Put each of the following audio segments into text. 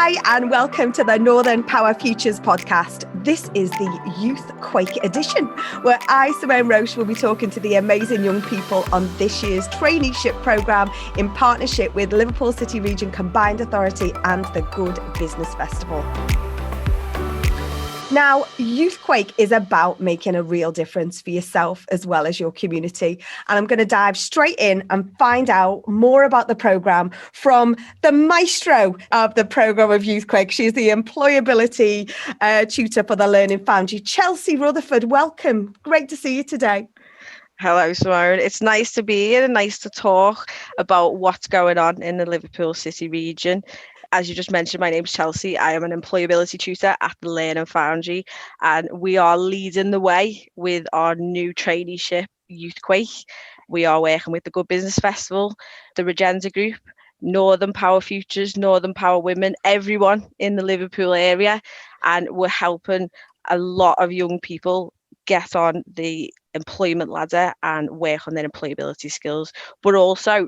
Hi, and welcome to the Northern Power Futures podcast. This is the Youthquake Edition, where I, Simone Roche, will be talking to the amazing young people on this year's traineeship programme in partnership with Liverpool City Region Combined Authority and the Good Business Festival. Now, Youthquake is about making a real difference for yourself as well as your community. And I'm going to dive straight in and find out more about the programme from the maestro of the programme of Youthquake. She's the employability tutor for the Learning Foundry, Chelsea Rutherford. Welcome. Great to see you today. Hello, Simone. It's nice to be here and nice to talk about what's going on in the Liverpool City region. As you just mentioned, my name's Chelsea. I am an employability tutor at the Learning Foundry, and we are leading the way with our new traineeship, Youthquake. We are working with the Good Business Festival, the Regenda Group, Northern Power Futures, Northern Power Women, everyone in the Liverpool area, and we're helping a lot of young people get on the employment ladder and work on their employability skills, but also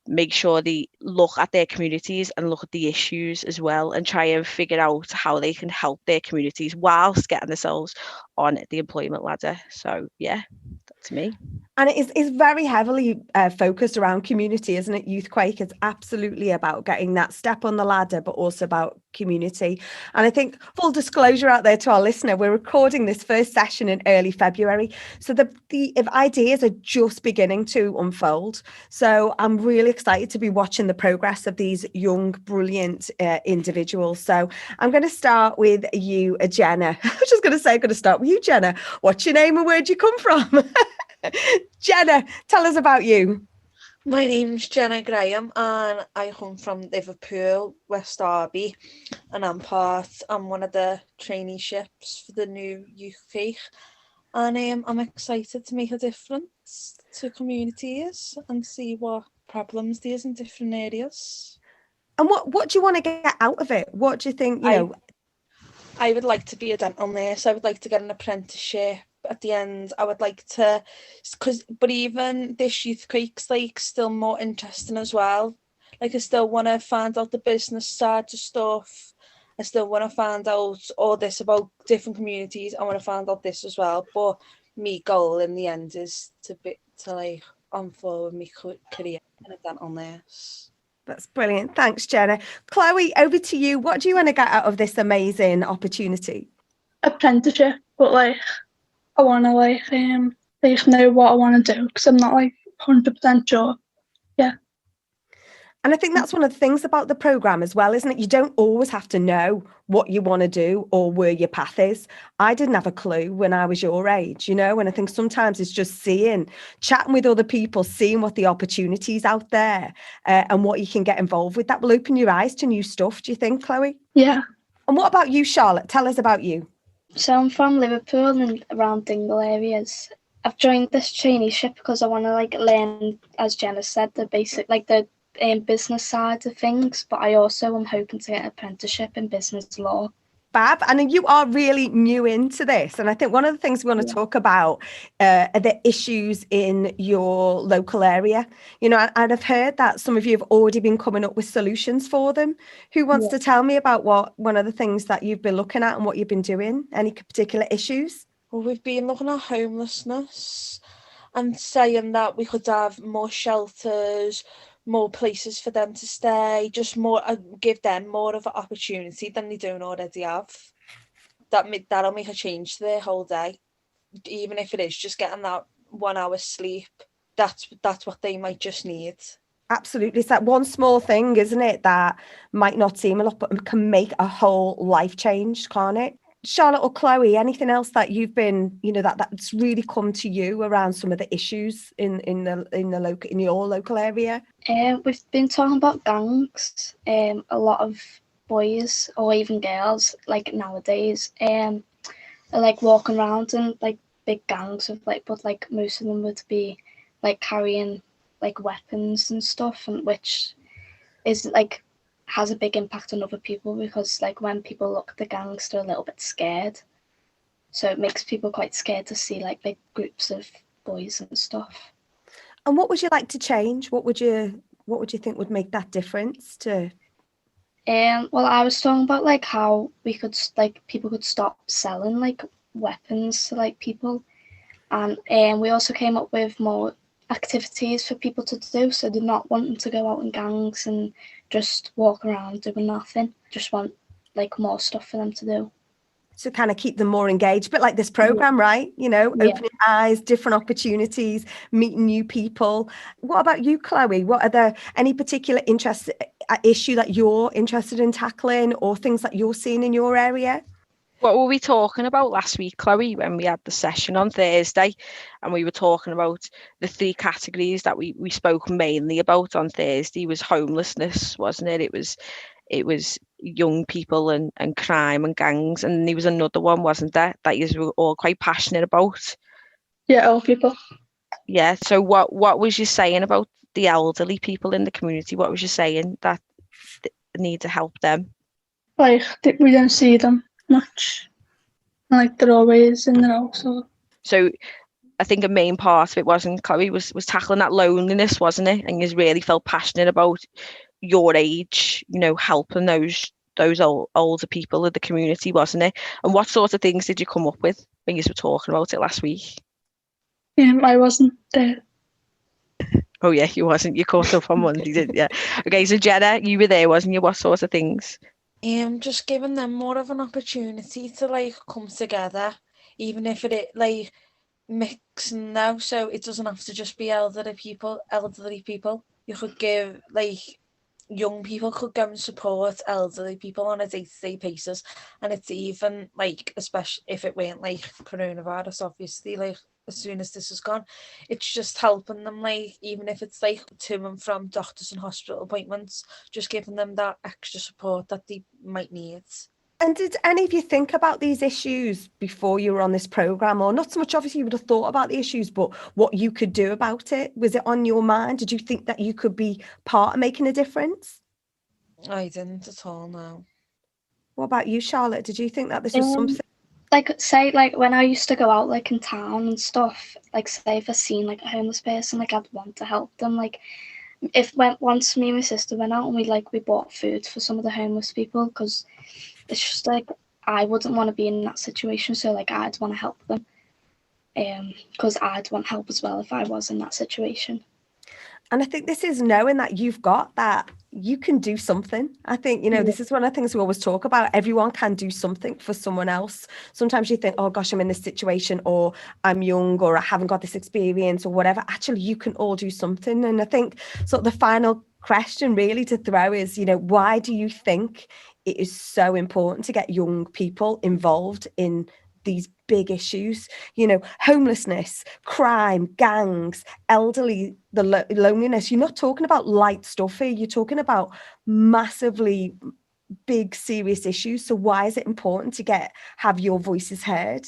make sure they look at their communities and look at the issues as well and try and figure out how they can help their communities whilst getting themselves on the employment ladder. So yeah, that's me. And it is very heavily focused around community, isn't it? Youthquake is absolutely about getting that step on the ladder, but also about community. And I think, full disclosure out there to our listener, we're recording this first session in early February. So the ideas are just beginning to unfold. So I'm really excited to be watching the progress of these young, brilliant individuals. So I'm going to start with you, Jenna. I was just going to say, I'm going to start with you, Jenna. What's your name and where'd you come from? Jenna, tell us about you. My name's Jenna Graham and I come from Liverpool, West Derby, and I'm one of the traineeships for the new Youthquake, and I'm excited to make a difference to communities and see what problems there is in different areas. And what do you want to get out of it? What do you think, I would like to be a dental nurse. I would like to get an apprenticeship. At the end, I would like to, but even this Youthquake's like still more interesting as well. Like I still want to find out the business side of stuff. I still want to find out all this about different communities. I want to find out this as well. But my goal in the end is to like on forward my career in a dental nurse. That's brilliant. Thanks, Jenna. Chloe, over to you. What do you want to get out of this amazing opportunity? Apprenticeship, but like I want to like know what I want to do because I'm not like 100% sure. Yeah. And I think that's one of the things about the programme as well, isn't it? You don't always have to know what you want to do or where your path is. I didn't have a clue when I was your age, and I think sometimes it's just chatting with other people, seeing what the opportunities out there and what you can get involved with. That will open your eyes to new stuff, do you think, Chloe? Yeah. And what about you, Charlotte? Tell us about you. So I'm from Liverpool and around Dingle areas. I've joined this traineeship because I want to like learn, as Jenna said, the basic like the business side of things, but I also am hoping to get an apprenticeship in business law. Fab. And you are really new into this. And I think one of the things we want to talk about are the issues in your local area. And I've heard that some of you have already been coming up with solutions for them. Who wants to tell me about what one of the things that you've been looking at and what you've been doing? Any particular issues? Well, we've been looking at homelessness and saying that we could have more shelters, more places for them to stay, just more, give them more of an opportunity than they don't already have. That'll make a change to their whole day, even if it is just getting that 1 hour sleep. That's what they might just need. Absolutely. It's that one small thing, isn't it, that might not seem a lot, but can make a whole life change, can't it? Charlotte or Chloe, anything else that you've been, that's really come to you around some of the issues in your local area? We've been talking about gangs. A lot of boys or even girls, like nowadays, are like walking around in like big gangs of but most of them would be like carrying like weapons and stuff, and which is like has a big impact on other people because like when people look at the gangs, they're a little bit scared, so it makes people quite scared to see like big groups of boys and stuff. And what would you like to change? What would you think would make that difference to Well, I was talking about like how we could like people could stop selling like weapons to like people, and we also came up with more activities for people to do. So they're not wanting to go out in gangs and just walk around doing nothing. Just want like more stuff for them to do. To kind of keep them more engaged, but like this program, right? You know, Yeah. opening eyes, different opportunities, meeting new people. What about you, Chloe? What are there any particular issue that you're interested in tackling, or things that you're seeing in your area? What were we talking about last week, Chloe, when we had the session on Thursday? And we were talking about the three categories that we spoke mainly about on Thursday was homelessness, wasn't it? It was young people and crime and gangs. And there was another one, wasn't there, that you were all quite passionate about? Yeah, old people. Yeah. So what was you saying about the elderly people in the community? What was you saying that need to help them? Like, we don't see them much. Like, they're always in their house. So I think a main part of it wasn't, Chloe, was tackling that loneliness, wasn't it? And you really felt passionate about your age, you know, helping those older people in the community, wasn't it? And what sort of things did you come up with when you were talking about it last week? I wasn't there. Oh yeah, you wasn't. You caught up on Monday, didn't you? Okay, so Jenna, you were there, wasn't you? What sort of things? Just giving them more of an opportunity to like come together, even if it like mixing now, so it doesn't have to just be elderly people. You could give like young people could go and support elderly people on a day-to-day basis, and it's even like, especially if it weren't like coronavirus, obviously, like as soon as this is gone, it's just helping them, like even if it's like to and from doctors and hospital appointments, just giving them that extra support that they might need. And did any of you think about these issues before you were on this program? Or not so much, obviously you would have thought about the issues, but what you could do about it? Was it on your mind? Did you think that you could be part of making a difference? I didn't at all, no. What about you, Charlotte? Did you think that this was something? Like, say, like when I used to go out like in town and stuff, like say if I seen like a homeless person, like I'd want to help them. Like once me and my sister went out and we bought food for some of the homeless people, because it's just like I wouldn't want to be in that situation, so like I'd want to help them, because I'd want help as well if I was in that situation. And I think this is knowing that you've got that you can do something. I think, you know, this is one of the things we always talk about. Everyone can do something for someone else. Sometimes you think, oh gosh, I'm in this situation, or I'm young, or I haven't got this experience, or whatever. Actually, you can all do something. And I think sort of the final question really to throw is, you know, why do you think it is so important to get young people involved in these big issues? You know, homelessness, crime, gangs, elderly, the loneliness. You're not talking about light stuff here. You're talking about massively big, serious issues. So why is it important to have your voices heard?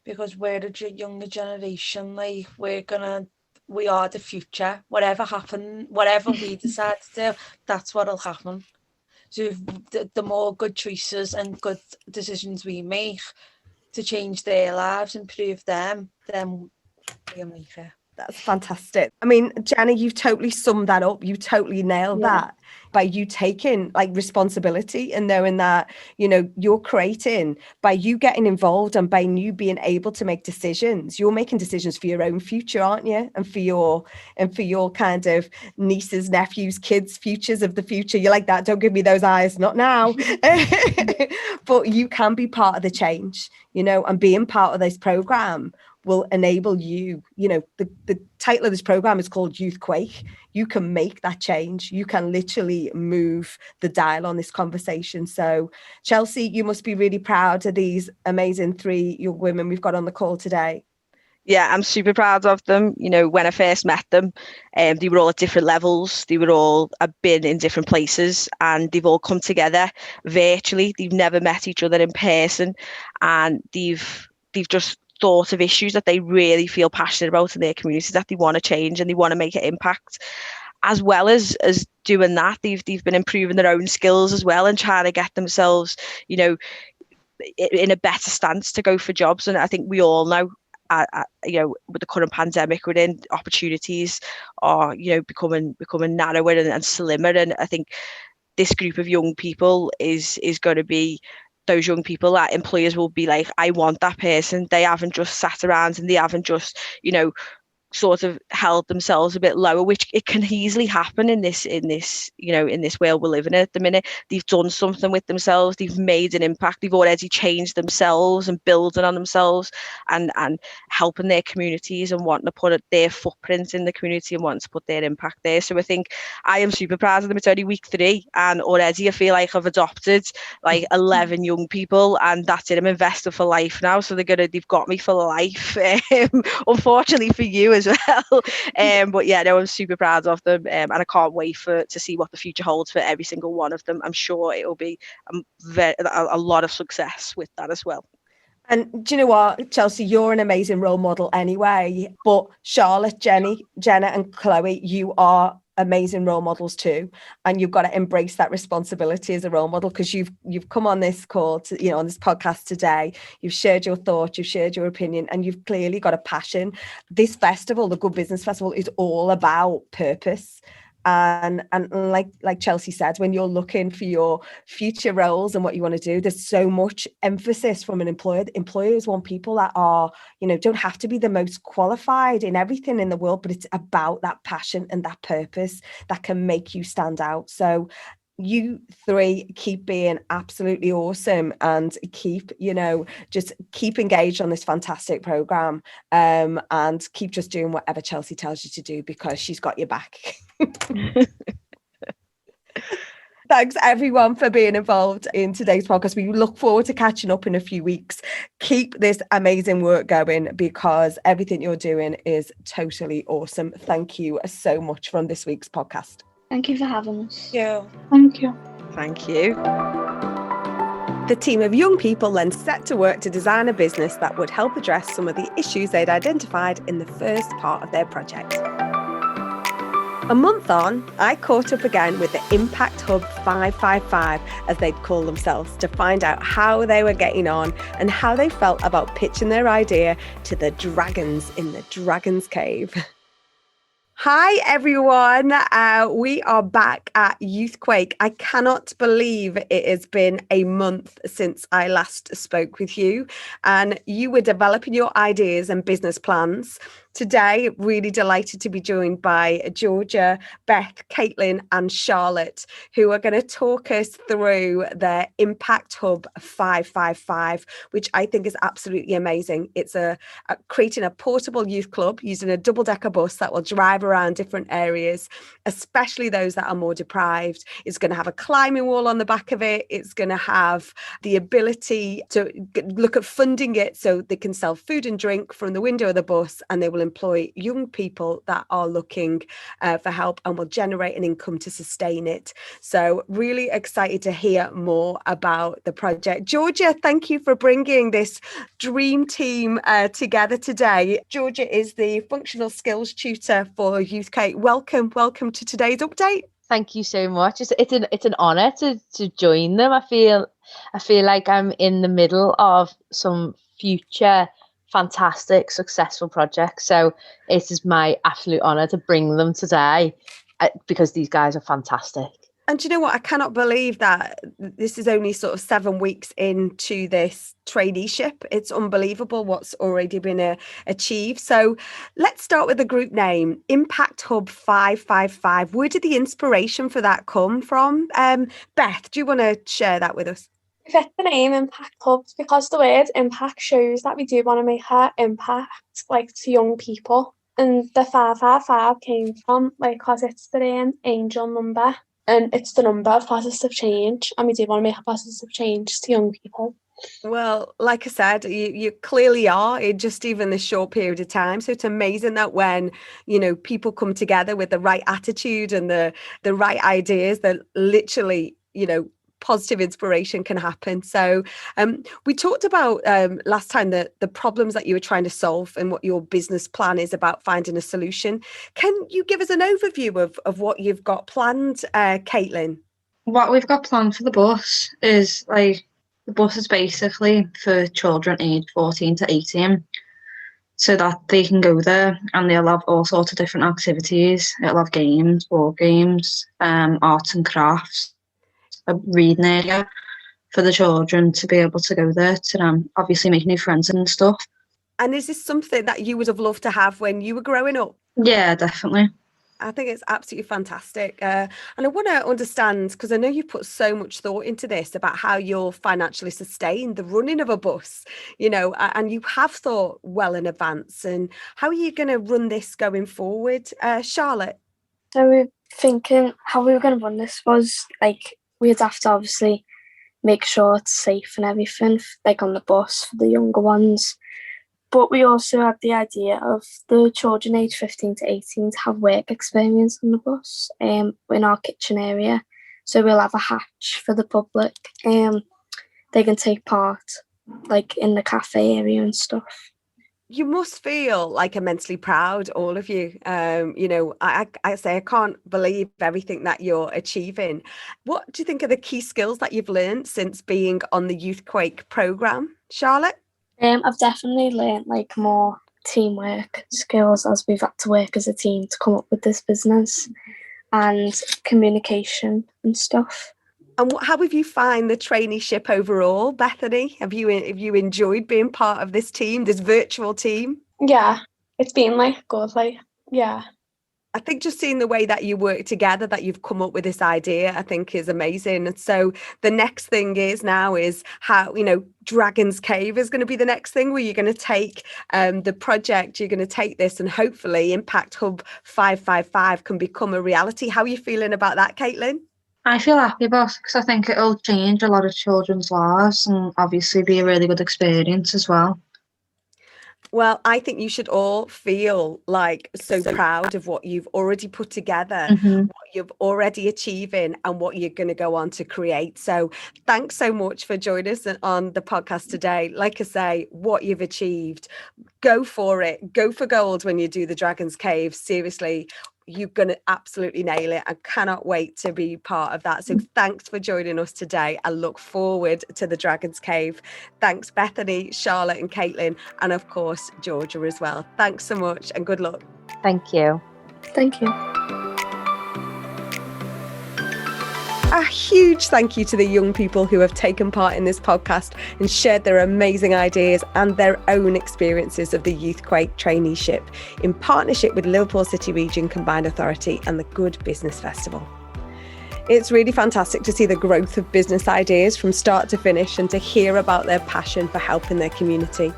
Because we're the younger generation. Like we are the future. Whatever we decide to do, that's what'll happen. So the more good choices and good decisions we make to change their lives, improve them, then we'll make it. That's fantastic. I mean, Jenna, you've totally summed that up. You totally nailed that by you taking like responsibility and knowing that, you know, you're creating, by you getting involved and by you being able to make decisions, you're making decisions for your own future, aren't you? And for your kind of nieces, nephews, kids, futures of the future. You're like that. Don't give me those eyes. Not now. But you can be part of the change, you know, and being part of this program will enable you, you know, the title of this program is called Youthquake. You can make that change. You can literally move the dial on this conversation. So Chelsea, you must be really proud of these amazing three young women we've got on the call today. Yeah, I'm super proud of them. You know, when I first met them, they were all at different levels. They were all been in different places, and they've all come together virtually. They've never met each other in person, and they've just thought of issues that they really feel passionate about in their communities, that they want to change and they want to make an impact. As well as doing that, they've been improving their own skills as well and trying to get themselves, you know, in a better stance to go for jobs. And I think we all know, you know, with the current pandemic we're in, opportunities are, you know, becoming narrower and slimmer. And I think this group of young people is going to be those young people that employers will be like, I want that person. They haven't just sat around and they haven't just, sort of held themselves a bit lower, which it can easily happen in this world we're living in at the minute. They've done something with themselves, they've made an impact, they've already changed themselves and building on themselves and helping their communities and wanting to put their footprint in the community and wanting to put their impact there. So I think I am super proud of them. It's only week 3 and already I feel like I've adopted like 11 young people, and that's it. I'm invested for life now, so they've got me for life. Unfortunately for you as well. But yeah, no, I'm super proud of them, and I can't wait to see what the future holds for every single one of them. I'm sure it will be a lot of success with that as well. And do you know what, Chelsea, you're an amazing role model anyway, but Charlotte, Jenna and Chloe, you are amazing role models too, and you've got to embrace that responsibility as a role model, because you've come on this call to, on this podcast today, you've shared your thoughts, you've shared your opinion, and you've clearly got a passion. This festival, the Good Business Festival, is all about purpose. And like Chelsea said, when you're looking for your future roles and what you want to do, there's so much emphasis from an employer. Employers want people that are, don't have to be the most qualified in everything in the world, but it's about that passion and that purpose that can make you stand out. So you 3 keep being absolutely awesome and keep engaged on this fantastic program, and keep just doing whatever Chelsea tells you to do, because she's got your back. Thanks everyone for being involved in today's podcast. We look forward to catching up in a few weeks. Keep this amazing work going, because everything you're doing is totally awesome. Thank you so much from this week's podcast. Thank you for having us. Yeah. Thank you. Thank you. The team of young people then set to work to design a business that would help address some of the issues they'd identified in the first part of their project. A month on, I caught up again with the Impact Hub 555, as they'd call themselves, to find out how they were getting on and how they felt about pitching their idea to the dragons in the Dragon's Cave. Hi everyone, we are back at Youthquake. I cannot believe it has been a month since I last spoke with you, and you were developing your ideas and business plans. Today, really delighted to be joined by Georgia, Beth, Caitlin and Charlotte, who are going to talk us through the Impact Hub 555, which I think is absolutely amazing. It's creating a portable youth club using a double-decker bus that will drive around different areas, especially those that are more deprived. It's going to have a climbing wall on the back of it. It's going to have the ability to look at funding it so they can sell food and drink from the window of the bus, and they will employ young people that are looking for help and will generate an income to sustain it. So really excited to hear more about the project. Georgia, thank you for bringing this dream team together today. Georgia is the functional skills tutor for Youthquake. Welcome to today's update. Thank you so much. It's an honour to join them. I feel like I'm in the middle of some future fantastic, successful projects. So it is my absolute honour to bring them today, because these guys are fantastic. And do you know what? I cannot believe that this is only sort of 7 weeks into this traineeship. It's unbelievable what's already been achieved. So let's start with the group name, Impact Hub 555. Where did the inspiration for that come from? Beth, do you want to share that with us? We picked the name Impact Hubs because the word impact shows that we do want to make our impact to young people. And the 555 came from because it's the angel number, and it's the number of positive change, and we do want to make a positive change to young people. Well, like I said, you clearly are in just even this short period of time. So it's amazing that when, people come together with the right attitude and the right ideas, that literally, positive inspiration can happen. So we talked about last time the problems that you were trying to solve and what your business plan is about finding a solution. Can you give us an overview of what you've got planned, Caitlin? What we've got planned for the bus is the bus is basically for children aged 14 to 18, so that they can go there and they'll have all sorts of different activities. It'll have games, board games, arts and crafts. a reading area for the children to be able to go there to obviously make new friends and stuff. And is this something that you would have loved to have when you were growing up? Yeah, definitely. I think it's absolutely fantastic. And I want to understand, because I know you put so much thought into this, about how you'll financially sustain the running of a bus, you know, and you have thought well in advance. And how are you going to run this going forward, Charlotte? So we're thinking how we were going to run this was like we'd have to obviously make sure it's safe and everything, like on the bus for the younger ones. But we also had the idea of the children aged 15 to 18 to have work experience on the bus in our kitchen area. So we'll have a hatch for the public. They can take part like in the cafe area and stuff. You must feel like immensely proud, all of you. You know, I say I can't believe everything that you're achieving. What do you think are the key skills that you've learned since being on the Youthquake programme, Charlotte? I've definitely learned like more teamwork skills as we've had to work as a team to come up with this business, and communication and stuff. And how have you found the traineeship overall, Bethany? Have you enjoyed being part of this team, this virtual team? Yeah, it's been like good, like, yeah. I think just seeing the way that you work together, that you've come up with this idea, I think is amazing. And so the next thing is how, you know, Dragon's Cave is going to be the next thing, where you're going to take the project, you're going to take this, and hopefully Impact Hub 555 can become a reality. How are you feeling about that, Caitlin? I feel happy about it because I think it'll change a lot of children's lives and obviously be a really good experience as well. Well, I think you should all feel like so proud of what you've already put together, what you're already achieving, and what you're going to go on to create. So thanks so much for joining us on the podcast today. Like I say, what you've achieved, go for it. Go for gold when you do the Dragon's Cave. Seriously, you're going to absolutely nail it. I cannot wait to be part of that. So thanks for joining us today. I look forward to the Dragon's Cave. Thanks, Bethany, Charlotte and Caitlin, and of course, Georgia as well. Thanks so much and good luck. Thank you. Thank you. A huge thank you to the young people who have taken part in this podcast and shared their amazing ideas and their own experiences of the Youthquake traineeship in partnership with Liverpool City Region Combined Authority and the Good Business Festival. It's really fantastic to see the growth of business ideas from start to finish and to hear about their passion for helping their community.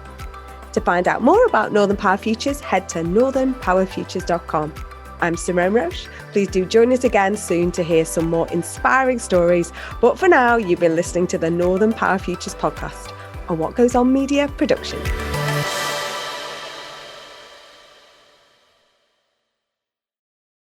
To find out more about Northern Power Futures, head to northernpowerfutures.com. I'm Simone Roche. Please do join us again soon to hear some more inspiring stories. But for now, you've been listening to the Northern Power Futures podcast on What Goes On Media Production.